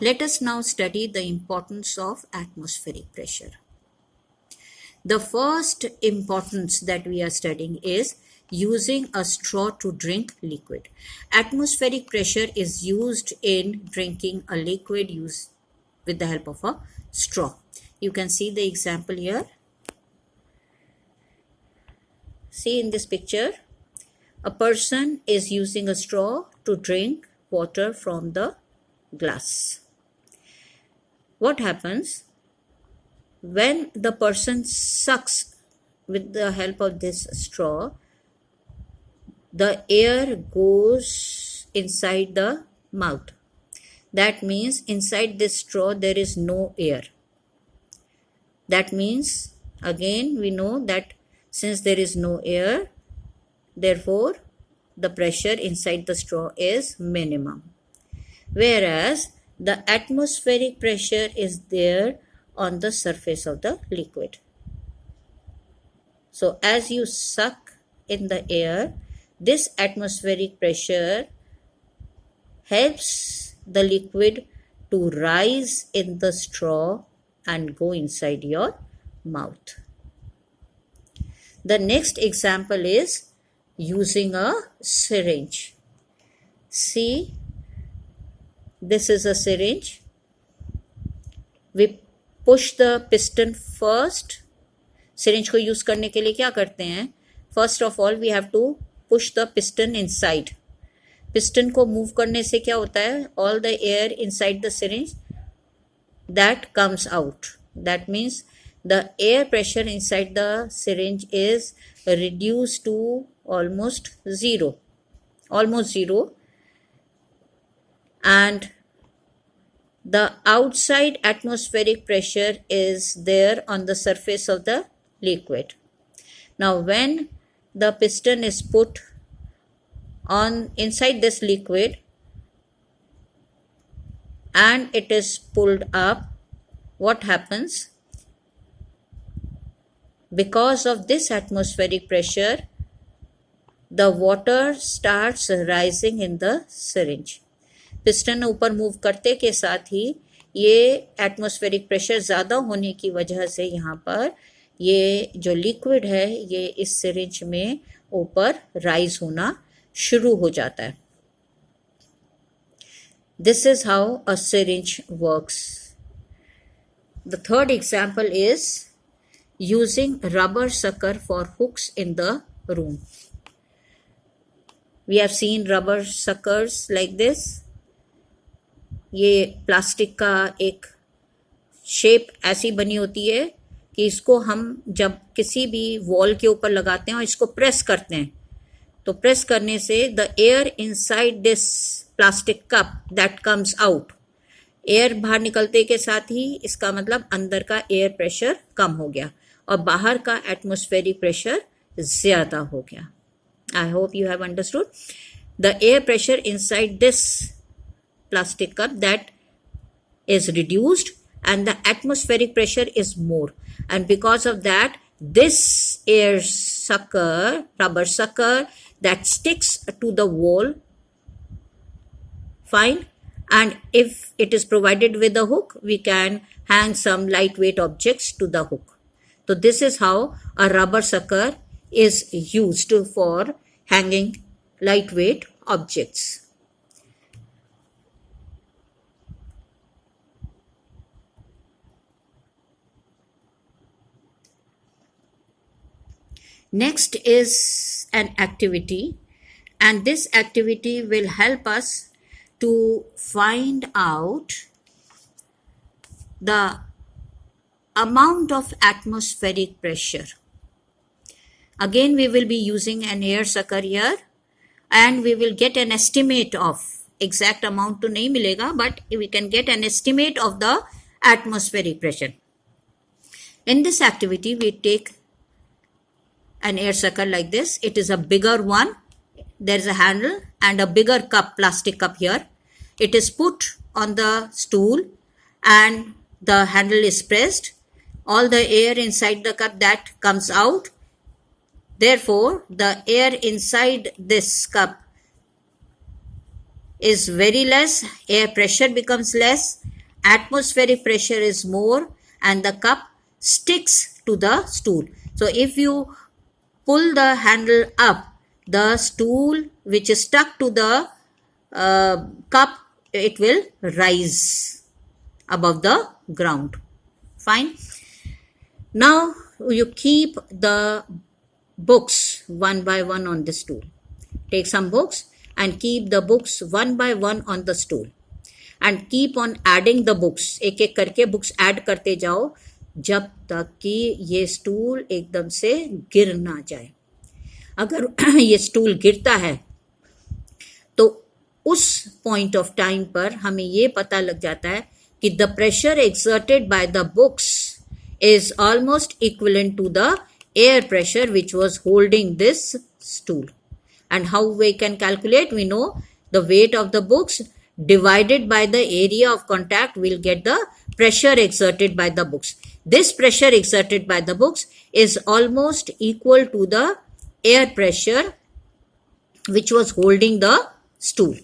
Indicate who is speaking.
Speaker 1: Let us now study the importance of atmospheric pressure. The first importance that we are studying is using a straw to drink liquid. Atmospheric pressure is used in drinking a liquid used with the help of a straw. You can see the example here. See in this picture, a person is using a straw to drink water from the glass. What happens when the person sucks with the help of this straw? The air goes inside the mouth. That means inside this straw there is no air. That means again we know that since there is no air, therefore the pressure inside the straw is minimum. Whereas the atmospheric pressure is there on the surface of the liquid. So as you suck in the air, this atmospheric pressure helps the liquid to rise in the straw and go inside your mouth. The next example is using a syringe. See, this is a syringe. We push the piston first. Syringe को use करने के लिए क्या करते हैं? First of all, we have to push the piston inside. Piston को move करने से क्या होता है? All the air inside the syringe that comes out. That means the air pressure inside the syringe is reduced to almost zero, and the outside atmospheric pressure is there on the surface of the liquid. Now when the piston is put on inside this liquid and it is pulled up, what happens? Because of this atmospheric pressure, the water starts rising in the syringe. Piston ऊपर move करते के साथ ही ये atmospheric pressure ज़्यादा होने की वजह से यहाँ पर ये जो लिक्विड है ये इस सिरिंज में ऊपर राइज होना शुरू हो जाता है. This is how a syringe works. The third example is using rubber sucker for hooks in the room. We have seen rubber suckers like this. ये प्लास्टिक का एक शेप ऐसी बनी होती है कि इसको हम जब किसी भी वॉल के ऊपर लगाते हैं और इसको प्रेस करते हैं तो प्रेस करने से the air inside this plastic cup that comes out, air बाहर निकलते के साथ ही इसका मतलब अंदर का एयर प्रेशर कम हो गया और बाहर का एटमॉस्फेरिक प्रेशर ज़्यादा हो गया. I hope you have understood. The air pressure inside this plastic cup that is reduced and the atmospheric pressure is more, and because of that this air sucker, rubber sucker, that sticks to the wall, fine, and if it is provided with a hook we can hang some lightweight objects to the hook. So this is how a rubber sucker is used for hanging lightweight objects. Next is an activity, and this activity will help us to find out the amount of atmospheric pressure. Again we will be using an air sucker here and we will get an estimate of, exact amount to नहीं मिलेगा, but we can get an estimate of the atmospheric pressure. In this activity we take an air sucker like this. It is a bigger one. There is a handle and a bigger cup, plastic cup here. It is put on the stool and the handle is pressed. All the air inside the cup that comes out. Therefore, the air inside this cup is very less, air pressure becomes less, atmospheric pressure is more, and the cup sticks to the stool. So if you pull the handle up, the stool which is stuck to the cup, it will rise above the ground. Fine. Now you keep the books one by one on the stool. Take some books and keep the books one by one on the stool and keep on adding the books. एक एक करके books add करते जाओ जब तक कि ये stool एकदम से गिर ना जाए. अगर ये स्टूल गिरता है तो उस पॉइंट ऑफ टाइम पर हमें ये पता लग जाता है कि the pressure exerted by the books is almost equivalent to the air pressure which was holding this stool. And how we can calculate? We know the weight of the books divided by the area of contact will get the pressure exerted by the books. This pressure exerted by the books is almost equal to the air pressure which was holding the stool.